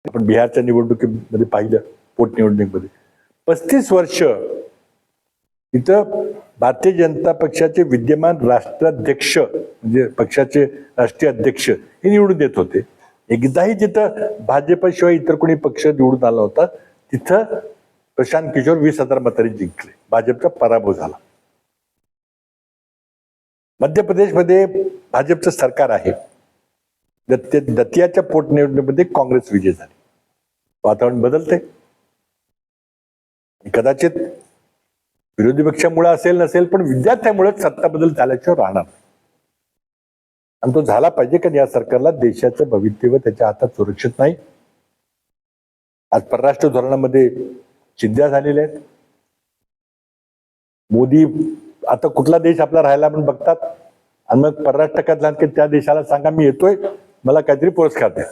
आपण बिहारच्या निवडणुकीमध्ये पाहिलं, पोटनिवडणुकीमध्ये 35 वर्ष इथं भारतीय जनता पक्षाचे विद्यमान राष्ट्राध्यक्ष म्हणजे पक्षाचे राष्ट्रीय अध्यक्ष हे निवडून येत होते. एकदाही जिथं भाजपशिवाय इतर कोणी पक्ष निवडून आला होता तिथं प्रशांत किशोर 20,000 मतांनी जिंकले. भाजपचा पराभव झाला. मध्य प्रदेशमध्ये भाजपचं सरकार आहे. दतियाच्या पोटनिवडणुकीमध्ये काँग्रेस विजय झाली. वातावरण बदलते. कदाचित विरोधी पक्षामुळे असेल नसेल, पण विद्यार्थ्यामुळे सत्ता बदल झाल्याशिवाय राहणार आणि तो झाला पाहिजे. कारण या सरकारला देशाचं भवितव्य त्याच्या हातात सुरक्षित नाही. आज परराष्ट्र धोरणामध्ये चिंध्या झालेल्या आहेत. मोदी आता कुठला देश आपला राहायला पण बघतात आणि मग परराष्ट्रात की त्या देशाला सांगा मी येतोय, मला काहीतरी पुरस्कार द्या.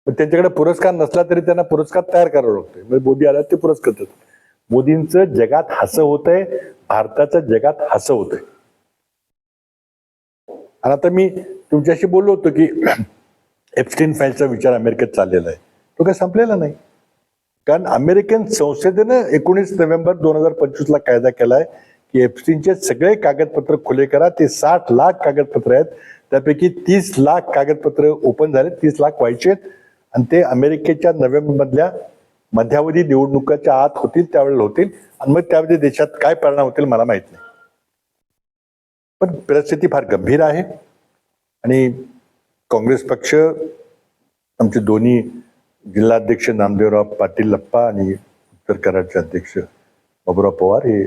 पण त्यांच्याकडे पुरस्कार नसला तरी त्यांना पुरस्कार तयार करावा लागतोय. म्हणजे मोदी आला ते पुरस्कार देतात. मोदींचं जगात हसं होतंय, भारताचं जगात हसं होतंय. आणि आता मी तुमच्याशी बोललो होतो की एप्स्टीन फाईलचा विचार अमेरिकेत चाललेला आहे. तो काही संपलेला नाही. कारण अमेरिकन संसदेनं 19 नोव्हेंबर 2025 कायदा केलाय की एप्स्टीनचे सगळे कागदपत्र खुले करा. ते 60 लाख कागदपत्र आहेत. त्यापैकी 30 लाख कागदपत्र ओपन झाले, 30 लाख व्हायचे आहेत आणि ते अमेरिकेच्या नोव्हेंबर मधल्या मध्यावधी निवडणुकाच्या आत होतील, त्यावेळेला होतील आणि मग त्यामध्ये देशात काय परिणाम होतील मला माहित नाही. पण परिस्थिती फार गंभीर आहे आणि काँग्रेस पक्ष आमचे दोन्ही जिल्हाध्यक्ष नामदेवराव पाटील लप्पा आणि उत्तर कराडचे अध्यक्ष बाबुराव पवार हे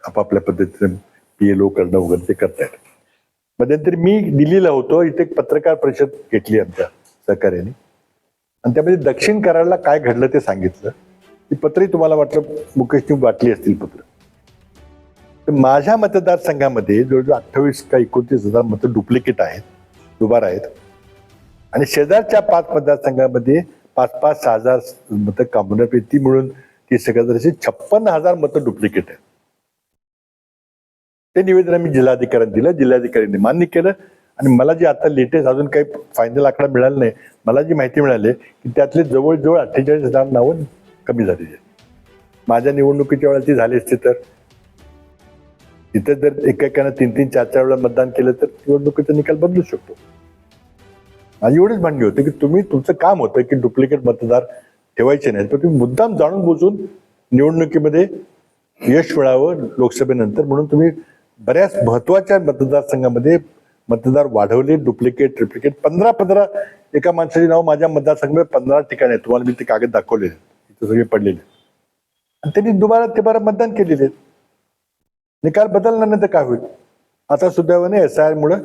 आपापल्या पद्धतीने PLO करणं वगैरे ते करतायत. मध्यंतरी मी दिल्लीला होतो. इथे एक पत्रकार परिषद घेतली आमच्या सहकार्याने आणि त्यामध्ये दक्षिण कराडला काय घडलं ते सांगितलं. ती पत्रही तुम्हाला वाटलं मुकेशनी वाटली असतील पत्र. तर माझ्या मतदारसंघामध्ये जवळजवळ 28 का 29,000 मतं डुप्लिकेट आहेत, दुबार आहेत आणि शेजारच्या 5 मतदारसंघामध्ये 5-5, 6,000 मतं काँग्रेस ती मिळून ती सगळ्या 56,000 मतं डुप्लिकेट आहेत. ते निवेदन आम्ही जिल्हाधिकाऱ्यांनी दिलं. जिल्हाधिकाऱ्यांनी मान्य केलं आणि मला जे आता लेटेस्ट अजून काही फायनल आकडा मिळाला नाही, मला जी माहिती मिळाली की त्यातले जवळजवळ 48,000 नावं कमी झालेली आहेत. माझ्या निवडणुकीच्या वेळेला ती झाली असते तर तिथे जर एकेकानं 3-3, 4-4 वेळा मतदान केलं तर निवडणुकीचा निकाल बदलू शकतो. माझी एवढीच मागणी होती की तुम्ही तुमचं काम होतं की डुप्लिकेट मतदार ठेवायचे नाहीत, पण तुम्ही मुद्दाम जाणून बुजून निवडणुकीमध्ये यश मिळावं लोकसभेनंतर म्हणून तुम्ही बऱ्याच महत्वाच्या मतदारसंघामध्ये मतदार वाढवले. डुप्लिकेट ट्रिप्लिकेट 15 एका माणसाची नाव माझ्या मतदारसंघामध्ये 15 ठिकाणी आहेत. तुम्हाला मी ते कागद दाखवलेले तिथे सगळे पडलेले आणि त्यांनी दुबारा मतदान केलेले. निकाल बदलणार नाही तर काय होईल. आता सुदैवाने SIR मुळे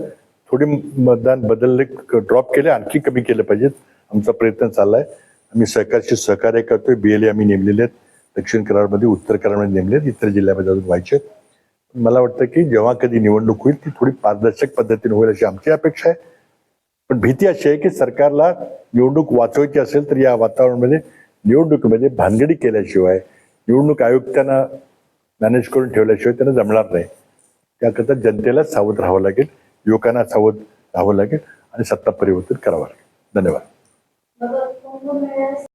थोडी मतदान बदलले, ड्रॉप केले, आणखी कमी केले पाहिजेत. आमचा प्रयत्न चाललाय. आम्ही सरकारशी सहकार्य करतोय. BLA आम्ही नेमलेले आहेत. दक्षिण कराडमध्ये, उत्तर कराडमध्ये नेमले आहेत. इतर जिल्ह्यामध्ये अजून व्हायचे आहेत. मला वाटतं की जेव्हा कधी निवडणूक होईल ती थोडी पारदर्शक पद्धतीने होईल अशी आमची अपेक्षा आहे. पण भीती अशी आहे की सरकारला निवडणूक वाचवायची असेल तर या वातावरणामध्ये निवडणुकीमध्ये भानगडी केल्याशिवाय, निवडणूक आयुक्तांना मॅनेज करून ठेवल्याशिवाय त्यांना जमणार नाही. त्याकरता जनतेला सावध राहावं लागेल, युवकांना सावध राहावं लागेल आणि सत्ता परिवर्तन करावं लागेल. धन्यवाद.